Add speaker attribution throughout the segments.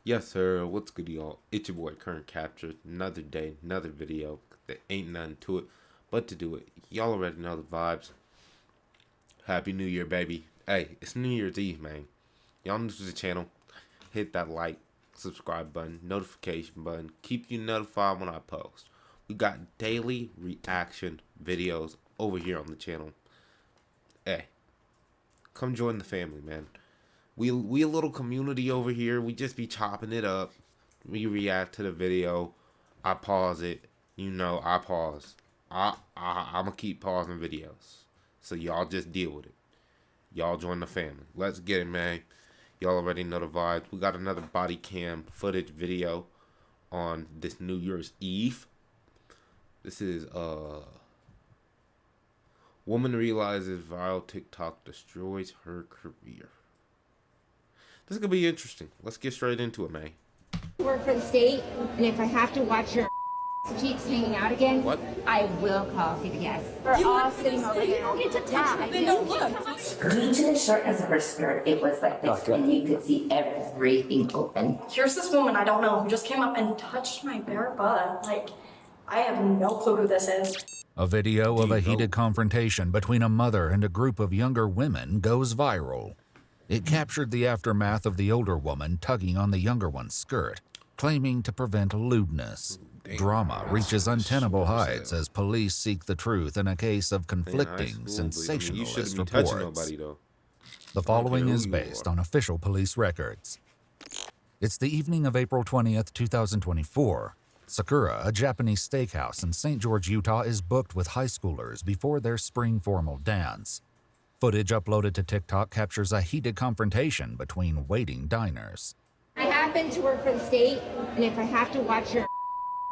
Speaker 1: Yes, sir. What's good, y'all? It's your boy, Current Capture. Another day, another video. There ain't nothing to it but to do it. Y'all already know the vibes. Happy New Year, baby. Hey, it's New Year's Eve, man. Y'all new to the channel, hit that like, subscribe button, notification button. Keep you notified when I post. We got daily reaction videos over here on the channel. Hey, come join the family, man. We a little community over here. We just be chopping it up. We react to the video. I pause it. I pause. I'ma keep pausing videos. So y'all just deal with it. Y'all join the family. Let's get it, man. Y'all already know the vibes. We got another body cam footage video on this New Year's Eve. This is woman realizes viral TikTok destroys her career. This is gonna be interesting. Let's get straight into it, man.
Speaker 2: Work for the state, and if I have to watch your cheeks hanging out again,
Speaker 1: What?
Speaker 2: I will call CPS. We're all sitting over here. You don't get to touch it. Then don't look.
Speaker 3: Due to the shortness of her skirt, it was like this, and you could see everything open.
Speaker 4: Here's this woman I don't know who just came up and touched my bare butt. Like, I have no clue who this is.
Speaker 5: A video of a heated confrontation between a mother and a group of younger women goes viral. It captured the aftermath of the older woman tugging on the younger one's skirt, claiming to prevent lewdness. Drama reaches untenable heights as police seek the truth in a case of conflicting, sensationalist reports. The following is based on official police records. It's the evening of April 20th, 2024. Sakura, a Japanese steakhouse in St. George, Utah, is booked with high schoolers before their spring formal dance. Footage uploaded to TikTok captures a heated confrontation between waiting diners.
Speaker 2: I happen to work for the state, and if I have to watch your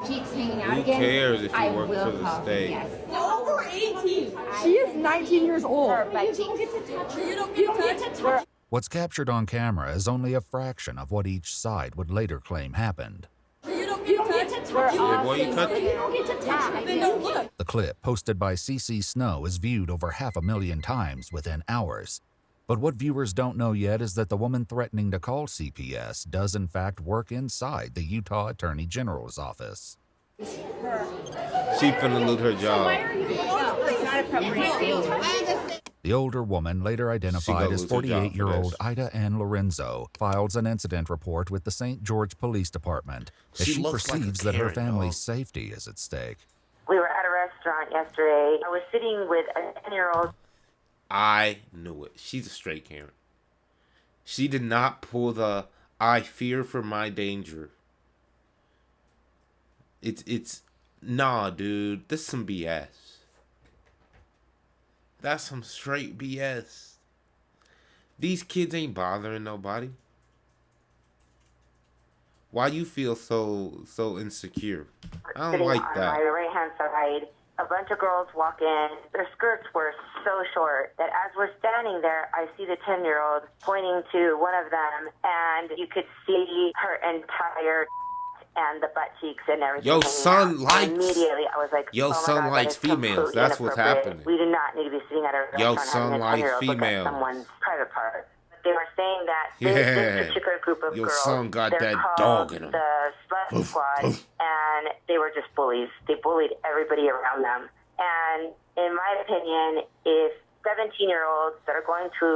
Speaker 2: cheeks hanging out
Speaker 1: Who
Speaker 2: again,
Speaker 1: cares if you
Speaker 2: I
Speaker 1: work
Speaker 2: will
Speaker 1: for the
Speaker 2: call
Speaker 1: state?
Speaker 2: CPS.
Speaker 4: Over 18.
Speaker 6: She is 19 years old.
Speaker 2: You don't get to touch her.
Speaker 4: You don't get to touch.
Speaker 5: What's captured on camera is only a fraction of what each side would later claim happened.
Speaker 4: You don't get to touch.
Speaker 1: Yeah, boy, you touch
Speaker 4: You don't get to touch it. Then don't look.
Speaker 5: The clip, posted by CC Snow, is viewed over 500,000 times within hours. But what viewers don't know yet is that the woman threatening to call CPS does in fact work inside the Utah Attorney General's office.
Speaker 1: She finna lose her job.
Speaker 2: No, it's not appropriate.
Speaker 5: The older woman, later identified as
Speaker 1: lose her job for
Speaker 5: 48-year-old
Speaker 1: this.
Speaker 5: Ida Ann Lorenzo, files an incident report with the St. George Police Department as
Speaker 1: She
Speaker 5: she
Speaker 1: looks like a
Speaker 5: perceives that her
Speaker 1: Karen,
Speaker 5: family's
Speaker 1: dog.
Speaker 5: safety is at stake.
Speaker 3: We were at a restaurant yesterday. I was sitting with a 10-year-old.
Speaker 1: I knew it. She's a straight Karen. She did not pull the I fear for my danger. It's nah, dude. This is some BS. That's some straight BS. These kids ain't bothering nobody. Why you feel so insecure? I don't
Speaker 3: Sitting
Speaker 1: like
Speaker 3: on
Speaker 1: that.
Speaker 3: my right-hand side, a bunch of girls walk in. Their skirts were so short that as we're standing there, I see the 10-year-old pointing to one of them, and you could see her entire and the butt cheeks and everything.
Speaker 1: Yo,
Speaker 3: hanging
Speaker 1: son
Speaker 3: out.
Speaker 1: likes-
Speaker 3: Immediately, I was like,
Speaker 1: Yo,
Speaker 3: oh my
Speaker 1: son
Speaker 3: God, that
Speaker 1: likes
Speaker 3: is
Speaker 1: females.
Speaker 3: completely
Speaker 1: That's what's
Speaker 3: inappropriate.
Speaker 1: happening.
Speaker 3: We do not need to be sitting at a
Speaker 1: Yo,
Speaker 3: restaurant
Speaker 1: son
Speaker 3: having a
Speaker 1: likes
Speaker 3: 10-year-old look
Speaker 1: females.
Speaker 3: at someone's private part. They were saying that
Speaker 1: Yeah.
Speaker 3: this particular group of
Speaker 1: Your
Speaker 3: girls,
Speaker 1: son got
Speaker 3: they're
Speaker 1: that
Speaker 3: called
Speaker 1: dog in him.
Speaker 3: the Slut Squad, and they were just bullies. They bullied everybody around them. And in my opinion, if 17-year-olds that are going to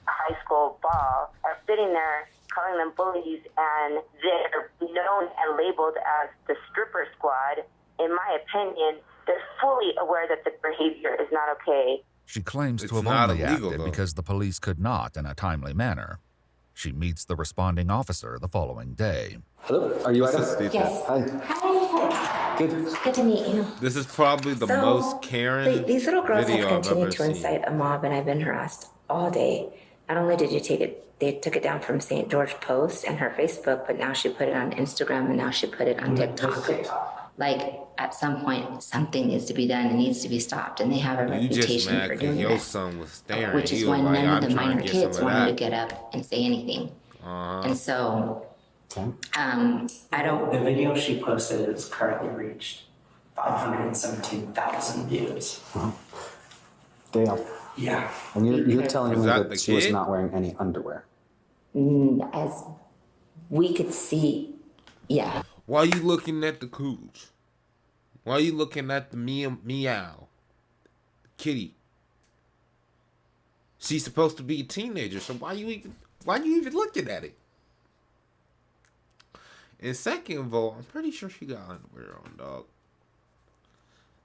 Speaker 3: a high school ball are sitting there calling them bullies and they're known and labeled as the stripper squad, in my opinion, they're fully aware that the behavior is not okay.
Speaker 5: She claims
Speaker 1: It's
Speaker 5: to have
Speaker 1: not
Speaker 5: only
Speaker 1: illegal,
Speaker 5: acted
Speaker 1: though.
Speaker 5: because the police could not in a timely manner. She meets the responding officer the following day.
Speaker 7: Hello, are you
Speaker 1: This is
Speaker 7: Ida?
Speaker 1: stupid.
Speaker 3: Yes.
Speaker 7: Hi.
Speaker 3: Hi.
Speaker 7: Good.
Speaker 3: Good to meet you.
Speaker 1: This is probably the
Speaker 3: So,
Speaker 1: most Karen
Speaker 3: These little girls
Speaker 1: video
Speaker 3: have
Speaker 1: I've
Speaker 3: continued
Speaker 1: ever
Speaker 3: to
Speaker 1: seen.
Speaker 3: incite a mob, and I've been harassed all day. Not only did you take it, they took it down from St. George Post and her Facebook, but now she put it on Instagram and now she put it on TikTok. Like, at some point, something needs to be done. It needs to be stopped, and they have a
Speaker 1: You just
Speaker 3: reputation
Speaker 1: mad
Speaker 3: for
Speaker 1: because
Speaker 3: doing
Speaker 1: your
Speaker 3: that.
Speaker 1: son was staring.
Speaker 3: Which is
Speaker 1: He was
Speaker 3: why
Speaker 1: like,
Speaker 3: none of
Speaker 1: I'm
Speaker 3: the
Speaker 1: trying
Speaker 3: minor
Speaker 1: to get
Speaker 3: kids
Speaker 1: some of
Speaker 3: wanted to
Speaker 1: that.
Speaker 3: get up and say anything. And so,
Speaker 7: Okay.
Speaker 3: I don't.
Speaker 8: The video she posted has currently reached 517,000 views.
Speaker 7: Damn.
Speaker 8: Yeah.
Speaker 7: And you're telling
Speaker 1: Is
Speaker 7: me
Speaker 1: that the
Speaker 7: that she was
Speaker 1: kid?
Speaker 7: not wearing any underwear.
Speaker 3: As
Speaker 9: we could see, yeah.
Speaker 1: Why are you looking at the cooch? Why are you looking at the meow? Kitty. She's supposed to be a teenager, so why you even looking at it? And second of all, I'm pretty sure she got underwear on, dog.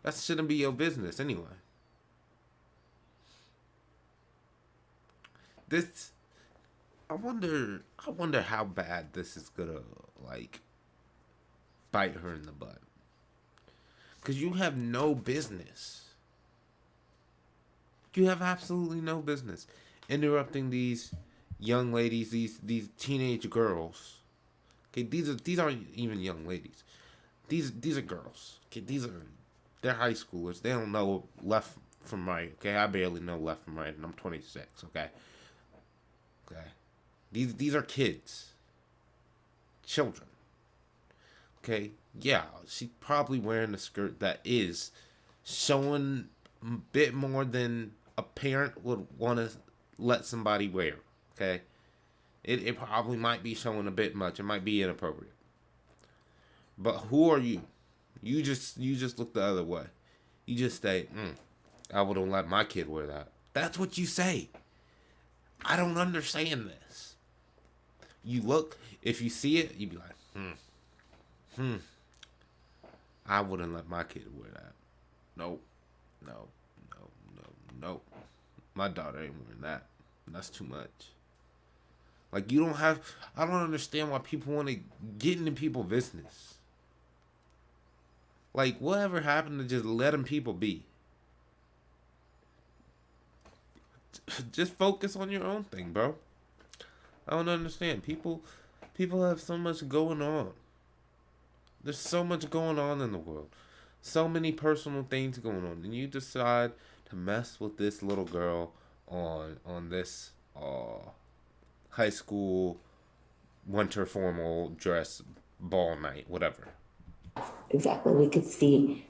Speaker 1: That shouldn't be your business anyway. This, I wonder how bad this is gonna, like, bite her in the butt. Because you have no business. You have absolutely no business interrupting these young ladies, these teenage girls. Okay, these aren't even young ladies. These are girls. Okay, they're high schoolers. They don't know left from right. Okay, I barely know left from right, and I'm 26. Okay. These are kids, children. Okay, yeah, she's probably wearing a skirt that is showing a bit more than a parent would want to let somebody wear. Okay, it probably might be showing a bit much. It might be inappropriate. But who are you? You just look the other way. You just say, I wouldn't let my kid wear that. That's what you say. I don't understand this. You look, if you see it, you be like, I wouldn't let my kid wear that. Nope. No. My daughter ain't wearing that. That's too much. Like, I don't understand why people want to get into people's business. Like, whatever happened to just letting people be? Just focus on your own thing, bro. I don't understand. People have so much going on. There's so much going on in the world. So many personal things going on. And you decide to mess with this little girl on this high school winter formal dress ball night, whatever.
Speaker 9: Exactly. We could see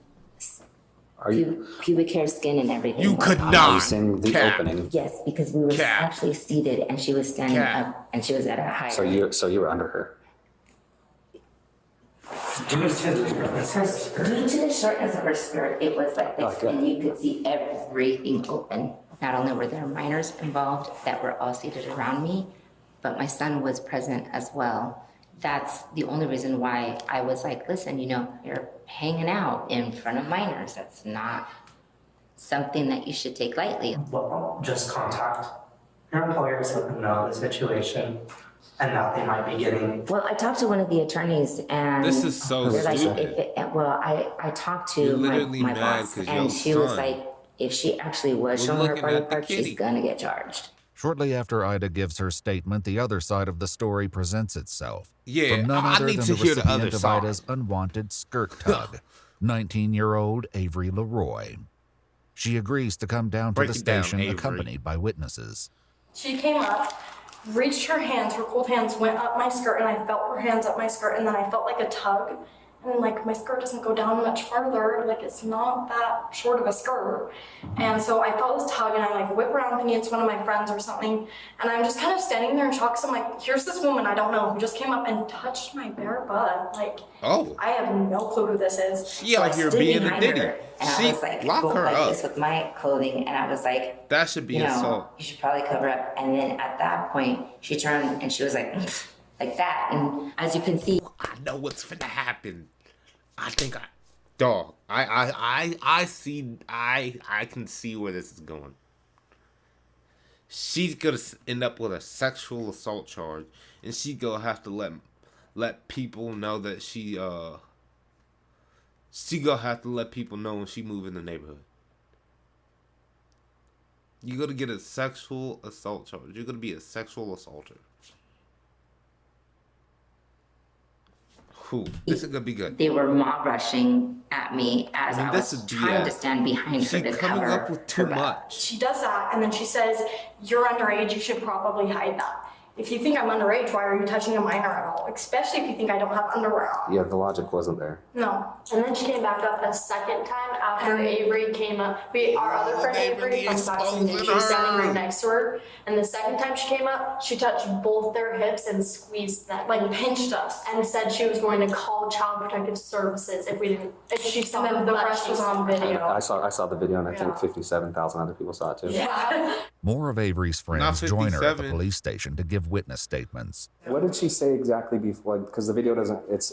Speaker 9: pubic hair, skin, and everything.
Speaker 1: You could not.
Speaker 7: Using the opening.
Speaker 9: Yes, because we were actually seated, and she was standing up, and she was at a higher.
Speaker 7: So you were under her.
Speaker 9: Due to the shortness of her skirt, it was like this, and you could see everything open. Not only were there minors involved that were all seated around me, but my son was present as well. That's the only reason why I was like, listen, you're hanging out in front of minors. That's not something that you should take lightly.
Speaker 8: Well, just contact your employers, let them know the situation and that they might be getting.
Speaker 9: Well, I talked to one of the attorneys, and
Speaker 1: this is so stupid.
Speaker 9: I talked to my boss, and she was like, if she actually was showing her body parts, she's gonna get charged.
Speaker 5: Shortly after Ida gives her statement, the other side of the story presents itself.
Speaker 1: Yeah,
Speaker 5: from none
Speaker 1: I
Speaker 5: other
Speaker 1: need
Speaker 5: than
Speaker 1: to
Speaker 5: the
Speaker 1: hear the
Speaker 5: recipient
Speaker 1: other
Speaker 5: of
Speaker 1: side.
Speaker 5: Ida's unwanted skirt tug, 19-year-old Avery Leroy. She agrees to come down to the station accompanied by witnesses.
Speaker 4: She came up, reached her hands, her cold hands went up my skirt, and I felt her hands up my skirt, and then I felt like a tug. And like my skirt doesn't go down much farther, like it's not that short of a skirt. And so I felt this tug, and I like whip around thinking it's one of my friends or something. And I'm just kind of standing there in shock. So I'm like, here's this woman I don't know who just came up and touched my bare butt. Like, I have no clue who this is.
Speaker 1: She out here being a ditty.
Speaker 9: And I was like,
Speaker 1: lock her
Speaker 9: like
Speaker 1: up.
Speaker 9: this with my clothing, and I was like,
Speaker 1: that should be assault.
Speaker 9: You should probably cover up. And then at that point, she turned and she was like that. And as you can see,
Speaker 1: I know what's finna happen. I think I can see where this is going. She's gonna end up with a sexual assault charge, and she's gonna have to let people know that she gonna have to let people know when she move in the neighborhood. You're gonna get a sexual assault charge. You're gonna be a sexual assaulter. This is gonna be good.
Speaker 9: They were mob rushing at me as I was trying to stand behind her to
Speaker 1: coming
Speaker 9: cover
Speaker 1: up with too
Speaker 9: her back.
Speaker 1: much.
Speaker 4: She does that, and then she says, you're underage, you should probably hide that. If you think I'm underage, why are you touching a minor at all? Especially if you think I don't have underwear on.
Speaker 7: Yeah, the logic wasn't there.
Speaker 4: No.
Speaker 10: And then she came back up a second time after Avery came up. Our other friend Avery from Boston, she was standing right next to her. And the second time she came up, she touched both their hips and squeezed them, like pinched us, and said she was going to call Child Protective Services if she saw them. The rest was on video.
Speaker 7: I saw the video, and I think 57,000 other people saw it too.
Speaker 4: Yeah.
Speaker 5: More of Avery's friends join her at the police station to give witness statements.
Speaker 7: What did she say exactly before? Because the video doesn't, it's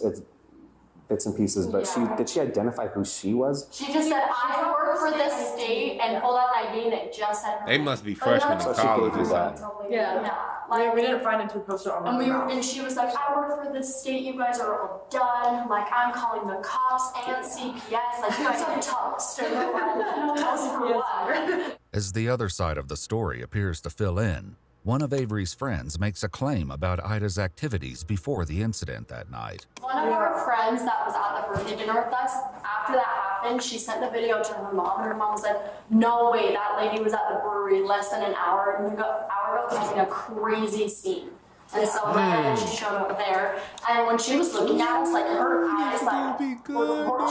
Speaker 7: bits and pieces, but did she identify who she was?
Speaker 10: She just said, I work for this state, and pulled out an ID and it just said her
Speaker 1: They
Speaker 10: name.
Speaker 1: must be freshmen in college or something.
Speaker 6: Yeah.
Speaker 10: Like,
Speaker 6: We didn't find it until posted on
Speaker 10: and she was like, I work for this state, you guys are all done. Like, I'm calling the cops and CPS. Like, you guys are toast. And we're like, toast for what?
Speaker 5: As the other side of the story appears to fill in, one of Avery's friends makes a claim about Ida's activities before the incident that night.
Speaker 10: One of our friends that was at the birthday dinner with us, after that happened, she sent the video to her mom, and her mom said, no way, that lady was at the brewery less than an hour ago, causing a crazy scene. And so then she showed up there, and when she was looking at us, like her eyes, like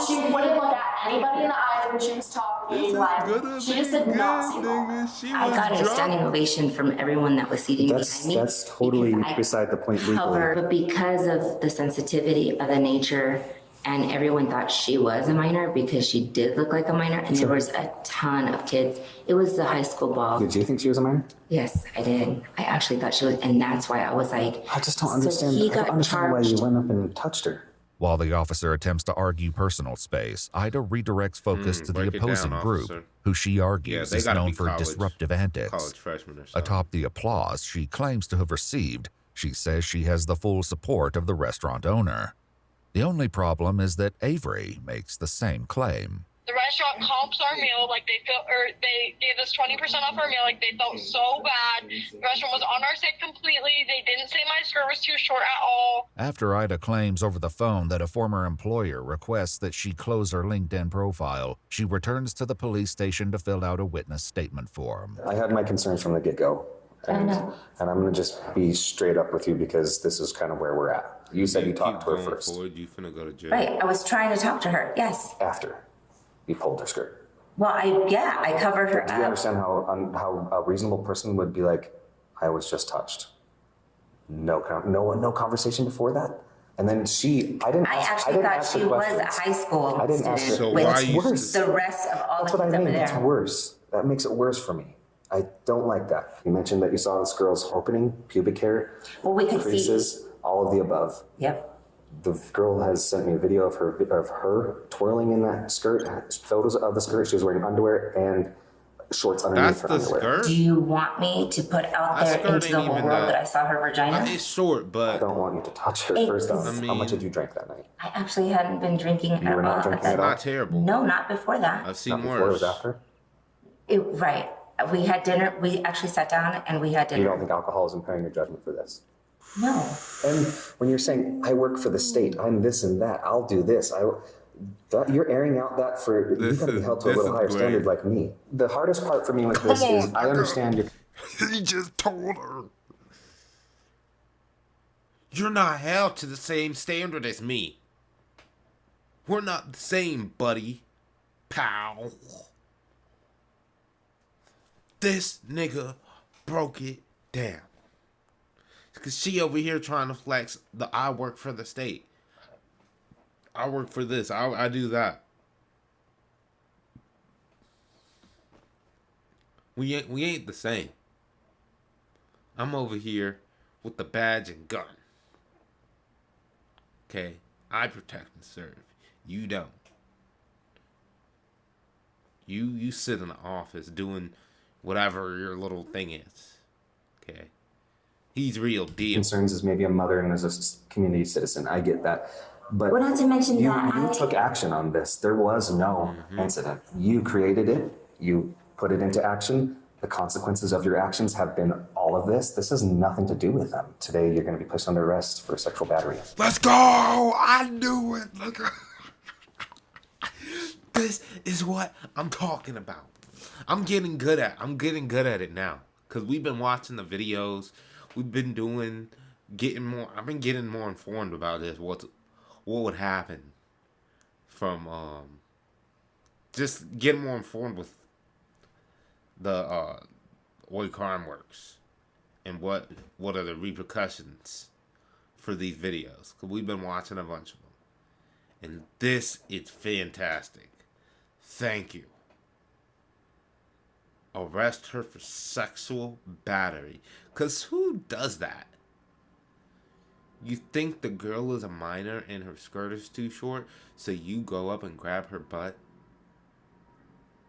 Speaker 10: she wouldn't look at anybody in the eyes when she was talking. Like she just did not see them.
Speaker 9: I got a standing ovation from everyone that was seating behind me.
Speaker 7: That's totally beside the point.
Speaker 9: But because of the sensitivity of the nature, and everyone thought she was a minor because she did look like a minor, and there was a ton of kids. It was the high school ball.
Speaker 7: Did you think she was a minor?
Speaker 9: Yes, I did. I actually thought she was, and that's why I was like,
Speaker 7: I just don't understand.
Speaker 9: He
Speaker 7: I don't
Speaker 9: got
Speaker 7: understand why you
Speaker 9: charged.
Speaker 7: went up and touched her.
Speaker 5: While the officer attempts to argue personal space, Ida redirects focus to the
Speaker 1: break it down,
Speaker 5: opposing group,
Speaker 1: officer.
Speaker 5: who she argues
Speaker 1: they
Speaker 5: is
Speaker 1: gotta
Speaker 5: known
Speaker 1: be
Speaker 5: for
Speaker 1: college
Speaker 5: disruptive antics.
Speaker 1: freshmen or something.
Speaker 5: Atop the applause she claims to have received, she says she has the full support of the restaurant owner. The only problem is that Avery makes the same claim.
Speaker 11: The restaurant comps our meal, like they gave us 20% off our meal, like they felt so bad. The restaurant was on our side completely. They didn't say my skirt was too short at all.
Speaker 5: After Ida claims over the phone that a former employer requests that she close her LinkedIn profile, she returns to the police station to fill out a witness statement form.
Speaker 7: I had my concerns from the get-go. And I'm going to just be straight up with you because this is kind of where we're at. You said you talked to her first.
Speaker 1: You finna go to jail.
Speaker 9: right, I was trying to talk to her, yes.
Speaker 7: After you pulled her skirt.
Speaker 9: Well, I covered her
Speaker 7: Do you
Speaker 9: up.
Speaker 7: understand how a reasonable person would be like, I was just touched? No conversation before that? And then
Speaker 9: I actually thought she was a high school
Speaker 7: I didn't ask her.
Speaker 9: student
Speaker 1: So
Speaker 9: with
Speaker 1: why you
Speaker 7: worse.
Speaker 9: the rest of all
Speaker 7: That's
Speaker 9: the
Speaker 7: what I
Speaker 9: kids over
Speaker 7: mean.
Speaker 9: there.
Speaker 7: That's worse. That makes it worse for me. I don't like that. You mentioned that you saw this girl's opening, pubic hair,
Speaker 9: Well, we could see.
Speaker 7: creases, all of the above.
Speaker 9: Yep.
Speaker 7: The girl has sent me a video of her twirling in that skirt, photos of the skirt. She was wearing underwear and shorts underneath
Speaker 1: That's
Speaker 7: her
Speaker 1: the
Speaker 7: underwear.
Speaker 1: skirt?
Speaker 9: Do you want me to put out
Speaker 1: That
Speaker 9: there
Speaker 1: skirt
Speaker 9: into the
Speaker 1: ain't
Speaker 9: whole
Speaker 1: even
Speaker 9: world
Speaker 1: that-
Speaker 9: that I saw her vagina?
Speaker 1: It's short,
Speaker 7: I
Speaker 1: but
Speaker 7: don't want you to touch her
Speaker 9: It
Speaker 7: first off.
Speaker 9: is-
Speaker 7: How much did you drink that night?
Speaker 9: I actually hadn't been drinking
Speaker 7: You
Speaker 9: at
Speaker 7: were not
Speaker 9: all.
Speaker 7: drinking
Speaker 1: it's
Speaker 7: at all?
Speaker 1: not terrible.
Speaker 9: No, not before that.
Speaker 1: I've seen
Speaker 7: Not before, it was
Speaker 1: worse.
Speaker 7: after?
Speaker 9: Right. We had dinner. We actually sat down and we had
Speaker 7: You
Speaker 9: dinner.
Speaker 7: don't think alcohol is impairing your judgment for this?
Speaker 9: No.
Speaker 7: And when you're saying, I work for the state, I'm this and that, I'll do this, you're airing out that for, you
Speaker 1: This
Speaker 7: gotta be
Speaker 1: is-
Speaker 7: held to a
Speaker 1: this
Speaker 7: little
Speaker 1: is
Speaker 7: higher
Speaker 1: great.
Speaker 7: standard like me. The hardest part for me with this is, I understand your
Speaker 1: He just told her. You're not held to the same standard as me. We're not the same, buddy. Pal. This nigga broke it down. Cause she over here trying to flex I work for the state. I work for this. I do that. We ain't the same. I'm over here with the badge and gun. Okay? I protect and serve. You don't. You sit in the office doing whatever your little thing is. Okay? He's real deal.
Speaker 7: concerns as maybe a mother and as a community citizen. I get that. But
Speaker 9: Well, not to mention
Speaker 7: you
Speaker 9: that
Speaker 7: took action on this. There was no incident. You created it. You put it into action. The consequences of your actions have been all of this. This has nothing to do with them. Today, you're going to be placed under arrest for sexual battery.
Speaker 1: Let's go! I knew it! Look. This is what I'm talking about. I'm getting good at it now. Because we've been watching the videos. we've been doing, getting more. I've been getting more informed about this. What would happen from just getting more informed with the way crime works and what are the repercussions for these videos. Because we've been watching a bunch of them, and this is fantastic. Thank you. Arrest her for sexual battery. Because who does that? You think the girl is a minor and her skirt is too short, so you go up and grab her butt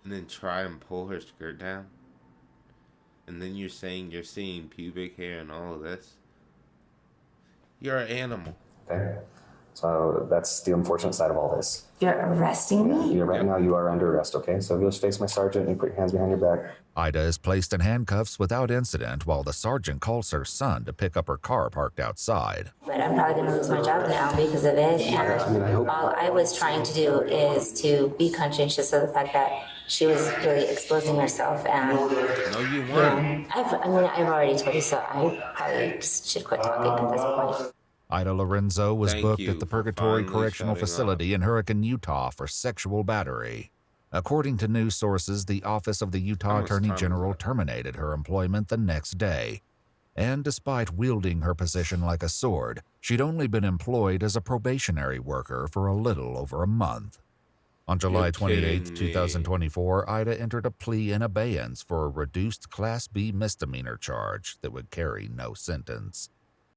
Speaker 1: and then try and pull her skirt down? And then you're saying you're seeing pubic hair and all of this? You're an animal.
Speaker 7: Okay. So that's the unfortunate side of all this.
Speaker 9: You're arresting me?
Speaker 7: Right now you are under arrest, okay? So you'll just face my sergeant and put your hands behind your back.
Speaker 5: Ida is placed in handcuffs without incident while the sergeant calls her son to pick up her car parked outside.
Speaker 9: But I'm probably going to lose my job now because of it. And all I was trying to do is to be conscientious of the fact that she was really exposing herself. And
Speaker 1: no, you weren't.
Speaker 9: I've already told you, so I probably just should quit talking at this point.
Speaker 5: Ida Lorenzo was booked at the Purgatory Correctional
Speaker 1: shutting
Speaker 5: Facility in Hurricane, Utah for sexual battery. According to news sources, the Office of the Utah Attorney General terminated her employment the next day. And despite wielding her position like a sword, she'd only been employed as a probationary worker for a little over a month. On July 28, 2024, Ida entered a plea in abeyance for a reduced Class B misdemeanor charge that would carry no sentence.